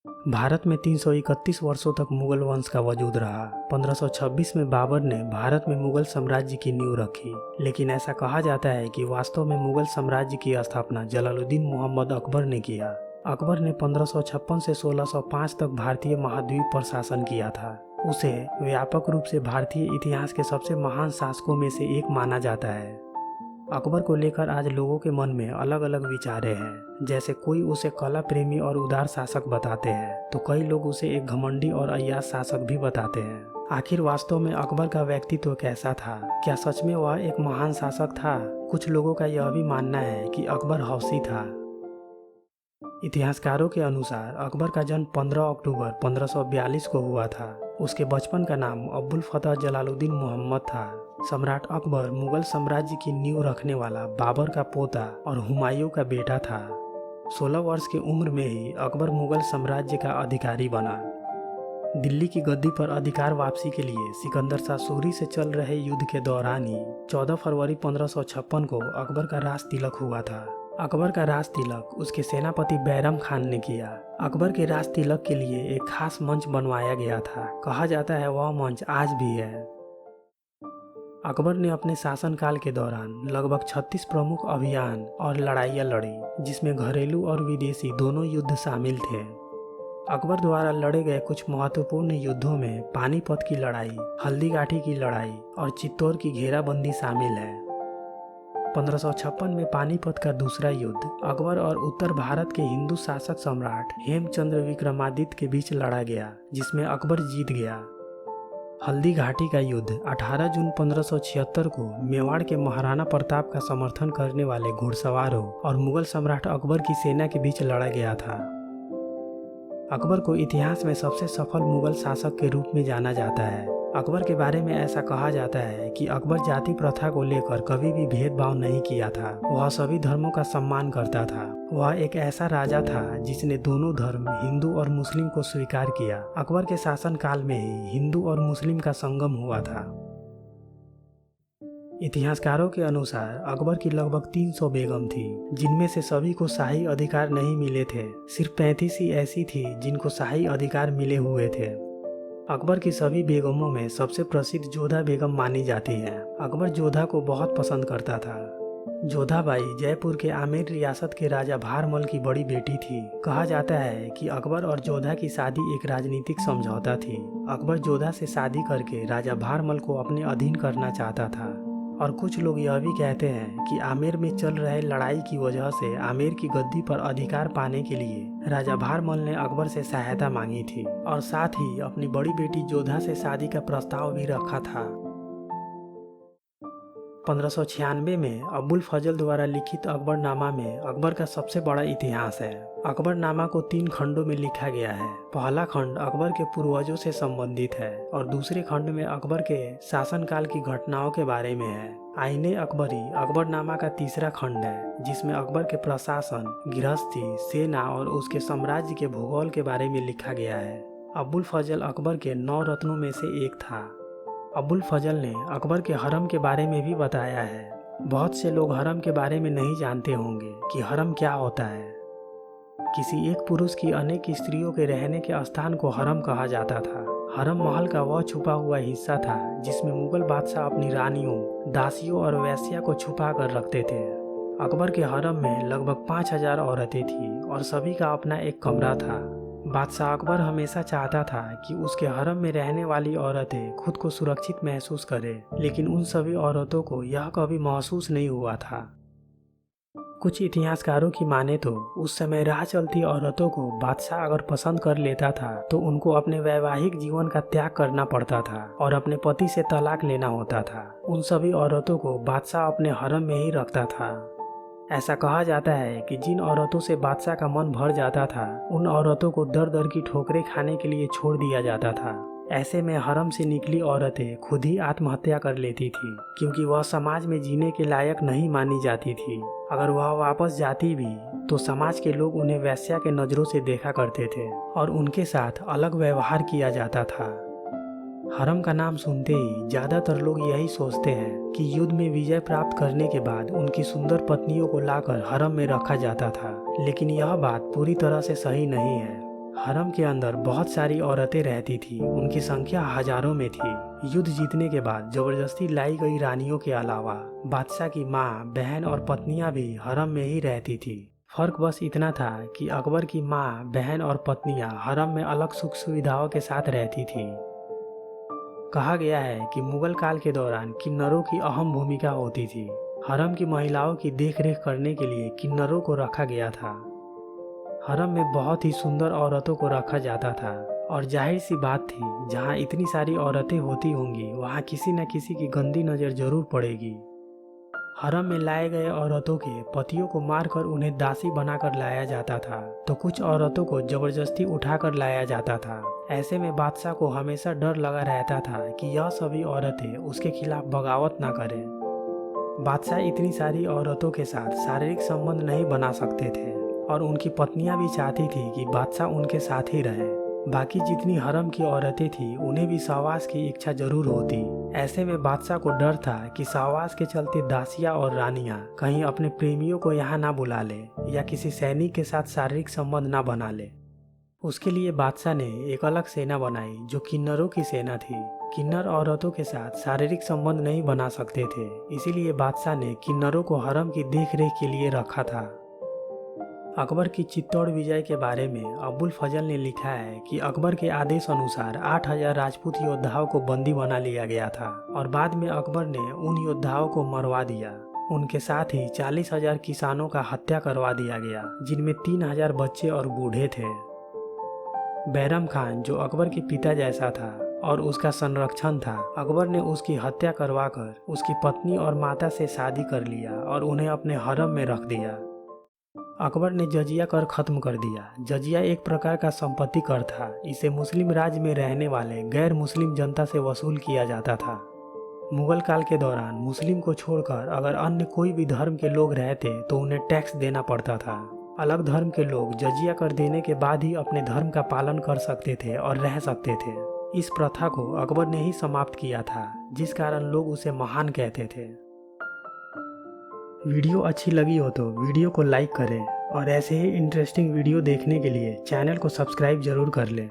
भारत में 331 वर्षों तक मुगल वंश का वजूद रहा। 1526 में बाबर ने भारत में मुगल साम्राज्य की नींव रखी, लेकिन ऐसा कहा जाता है कि वास्तव में मुगल साम्राज्य की स्थापना जलालुद्दीन मोहम्मद अकबर ने किया। अकबर ने 1556 से 1605 तक भारतीय महाद्वीप पर शासन किया था। उसे व्यापक रूप से भारतीय इतिहास के सबसे महान शासकों में से एक माना जाता है। अकबर को लेकर आज लोगों के मन में अलग अलग विचारे हैं। जैसे कोई उसे कला प्रेमी और उदार शासक बताते हैं, तो कई लोग उसे एक घमंडी और अय्याश शासक भी बताते हैं। आखिर वास्तव में अकबर का व्यक्तित्व कैसा था? क्या सच में वह एक महान शासक था? कुछ लोगों का यह भी मानना है कि अकबर हौसी था। इतिहासकारों के अनुसार अकबर का जन्म 15 अक्टूबर 1542 को हुआ था। उसके बचपन का नाम अब्बुल फतह जलालुद्दीन मोहम्मद था। सम्राट अकबर मुगल साम्राज्य की नींव रखने वाला बाबर का पोता और हुमायूं का बेटा था। 16 वर्ष की उम्र में ही अकबर मुगल साम्राज्य का अधिकारी बना। दिल्ली की गद्दी पर अधिकार वापसी के लिए सिकंदर शाह सूरी से चल रहे युद्ध के दौरान ही 14 फरवरी 1556 को अकबर का राज तिलक हुआ था। अकबर का राज तिलक उसके सेनापति बैरम खान ने किया। अकबर के राज तिलक के लिए एक खास मंच बनवाया गया था। कहा जाता है वह मंच आज भी है। अकबर ने अपने शासनकाल के दौरान लगभग 36 प्रमुख अभियान और लड़ाइयाँ लड़ी, जिसमें घरेलू और विदेशी दोनों युद्ध शामिल थे। अकबर द्वारा लड़े गए कुछ महत्वपूर्ण युद्धों में पानीपत की लड़ाई, हल्दीघाटी की लड़ाई और चित्तौड़ की घेराबंदी शामिल है। 1556 में पानीपत का दूसरा युद्ध अकबर और उत्तर भारत के हिंदू शासक सम्राट हेमचंद्र विक्रमादित्य के बीच लड़ा गया, जिसमें अकबर जीत गया। हल्दी घाटी का युद्ध 18 जून 1576 को मेवाड़ के महाराणा प्रताप का समर्थन करने वाले घुड़सवारों और मुगल सम्राट अकबर की सेना के बीच लड़ा गया था। अकबर को इतिहास में सबसे सफल मुगल शासक के रूप में जाना जाता है। अकबर के बारे में ऐसा कहा जाता है कि अकबर जाति प्रथा को लेकर कभी भी भेदभाव नहीं किया था। वह सभी धर्मों का सम्मान करता था। वह एक ऐसा राजा था जिसने दोनों धर्म हिंदू और मुस्लिम को स्वीकार किया। अकबर के शासन काल में ही हिंदू और मुस्लिम का संगम हुआ था। इतिहासकारों के अनुसार अकबर की लगभग 300 बेगम थी, जिनमें से सभी को शाही अधिकार नहीं मिले थे। सिर्फ 35 ही ऐसी थी जिनको शाही अधिकार मिले हुए थे। अकबर की सभी बेगमों में सबसे प्रसिद्ध जोधा बेगम मानी जाती है। अकबर जोधा को बहुत पसंद करता था। जोधाबाई जयपुर के आमेर रियासत के राजा भारमल की बड़ी बेटी थी। कहा जाता है कि अकबर और जोधा की शादी एक राजनीतिक समझौता थी। अकबर जोधा से शादी करके राजा भारमल को अपने अधीन करना चाहता था। और कुछ लोग यह भी कहते हैं कि आमेर में चल रहे लड़ाई की वजह से आमेर की गद्दी पर अधिकार पाने के लिए राजा भारमल ने अकबर से सहायता मांगी थी और साथ ही अपनी बड़ी बेटी जोधा से शादी का प्रस्ताव भी रखा था। 1596 में अब्बुल फजल द्वारा लिखित अकबरनामा में अकबर का सबसे बड़ा इतिहास है। अकबरनामा को 3 खंडों में लिखा गया है। पहला खंड अकबर के पूर्वजों से संबंधित है और दूसरे खंड में अकबर के शासनकाल की घटनाओं के बारे में है। आईने अकबरी अकबरनामा का तीसरा खंड है, जिसमें अकबर के प्रशासन, गृहस्थी, सेना और उसके साम्राज्य के भूगोल के बारे में लिखा गया है। अब्बुल फजल अकबर के 9 रत्नों में से एक था। अब्बुल फजल ने अकबर के हरम के बारे में भी बताया है। बहुत से लोग हरम के बारे में नहीं जानते होंगे कि हरम क्या होता है। किसी एक पुरुष की अनेक स्त्रियों के रहने के स्थान को हरम कहा जाता था। हरम महल का वह छुपा हुआ हिस्सा था जिसमें मुगल बादशाह अपनी रानियों, दासियों और वेश्या को छुपा कर रखते थे। अकबर के हरम में लगभग 5000 औरतें थीं और सभी का अपना एक कमरा था। बादशाह अकबर हमेशा चाहता था कि उसके हरम में रहने वाली औरतें खुद को सुरक्षित महसूस करें, लेकिन उन सभी औरतों को यह कभी महसूस नहीं हुआ था। कुछ इतिहासकारों की माने तो उस समय राह चलती औरतों को बादशाह अगर पसंद कर लेता था तो उनको अपने वैवाहिक जीवन का त्याग करना पड़ता था और अपने पति से तलाक लेना होता था। उन सभी औरतों को बादशाह अपने हरम में ही रखता था। ऐसा कहा जाता है कि जिन औरतों से बादशाह का मन भर जाता था, उन औरतों को दर दर की ठोकरें खाने के लिए छोड़ दिया जाता था। ऐसे में हरम से निकली औरतें खुद ही आत्महत्या कर लेती थी, क्योंकि वह समाज में जीने के लायक नहीं मानी जाती थी। अगर वह वापस जाती भी तो समाज के लोग उन्हें वेश्या के नज़रों से देखा करते थे और उनके साथ अलग व्यवहार किया जाता था। हरम का नाम सुनते ही ज्यादातर लोग यही सोचते हैं कि युद्ध में विजय प्राप्त करने के बाद उनकी सुंदर पत्नियों को लाकर हरम में रखा जाता था, लेकिन यह बात पूरी तरह से सही नहीं है। हरम के अंदर बहुत सारी औरतें रहती थी, उनकी संख्या हजारों में थी। युद्ध जीतने के बाद जबरदस्ती लाई गई रानियों के अलावा बादशाह की माँ, बहन और पत्नियां भी हरम में ही रहती थी। फर्क बस इतना था कि अकबर की माँ, बहन और पत्नियां हरम में अलग सुख सुविधाओं के साथ रहती थी। कहा गया है कि मुगल काल के दौरान किन्नरों की अहम भूमिका होती थी। हरम की महिलाओं की देखरेख करने के लिए किन्नरों को रखा गया था। हरम में बहुत ही सुंदर औरतों को रखा जाता था और जाहिर सी बात थी, जहाँ इतनी सारी औरतें होती होंगी वहाँ किसी न किसी की गंदी नज़र जरूर पड़ेगी। हरम में लाए गए औरतों के पतियों को मारकर उन्हें दासी बनाकर लाया जाता था, तो कुछ औरतों को जबरदस्ती उठाकर लाया जाता था। ऐसे में बादशाह को हमेशा डर लगा रहता था कि यह सभी औरतें उसके खिलाफ बगावत ना करें। बादशाह इतनी सारी औरतों के साथ शारीरिक संबंध नहीं बना सकते थे और उनकी पत्नियां भी चाहती थी कि बादशाह उनके साथ ही रहे। बाकी जितनी हरम की औरतें थी उन्हें भी सहवास की इच्छा जरूर होती। ऐसे में बादशाह को डर था कि सहवास के चलते दासियां और रानियां कहीं अपने प्रेमियों को यहाँ ना बुला ले या किसी सैनिक के साथ शारीरिक संबंध ना बना ले। उसके लिए बादशाह ने एक अलग सेना बनाई जो किन्नरों की सेना थी। किन्नर औरतों के साथ शारीरिक संबंध नहीं बना सकते थे, इसीलिए बादशाह ने किन्नरों को हरम की देखरेख के लिए रखा था। अकबर की चित्तौड़ विजय के बारे में अबुल फजल ने लिखा है कि अकबर के आदेश अनुसार 8000 राजपूत योद्धाओं को बंदी बना लिया गया था और बाद में अकबर ने उन योद्धाओं को मरवा दिया। उनके साथ ही 40,000 किसानों का हत्या करवा दिया गया, जिनमें 3000 बच्चे और बूढ़े थे। बैरम खान, जो अकबर के पिता जैसा था और उसका संरक्षण था, अकबर ने उसकी हत्या करवाकर उसकी पत्नी और माता से शादी कर लिया और उन्हें अपने हरम में रख दिया। अकबर ने जजिया कर खत्म कर दिया। जजिया एक प्रकार का संपत्ति कर था। इसे मुस्लिम राज्य में रहने वाले गैर मुस्लिम जनता से वसूल किया जाता था। मुगल काल के दौरान मुस्लिम को छोड़कर अगर अन्य कोई भी धर्म के लोग रहते तो उन्हें टैक्स देना पड़ता था। अलग धर्म के लोग जजिया कर देने के बाद ही अपने धर्म का पालन कर सकते थे और रह सकते थे। इस प्रथा को अकबर ने ही समाप्त किया था, जिस कारण लोग उसे महान कहते थे। वीडियो अच्छी लगी हो तो वीडियो को लाइक करें और ऐसे ही इंटरेस्टिंग वीडियो देखने के लिए चैनल को सब्सक्राइब जरूर कर लें।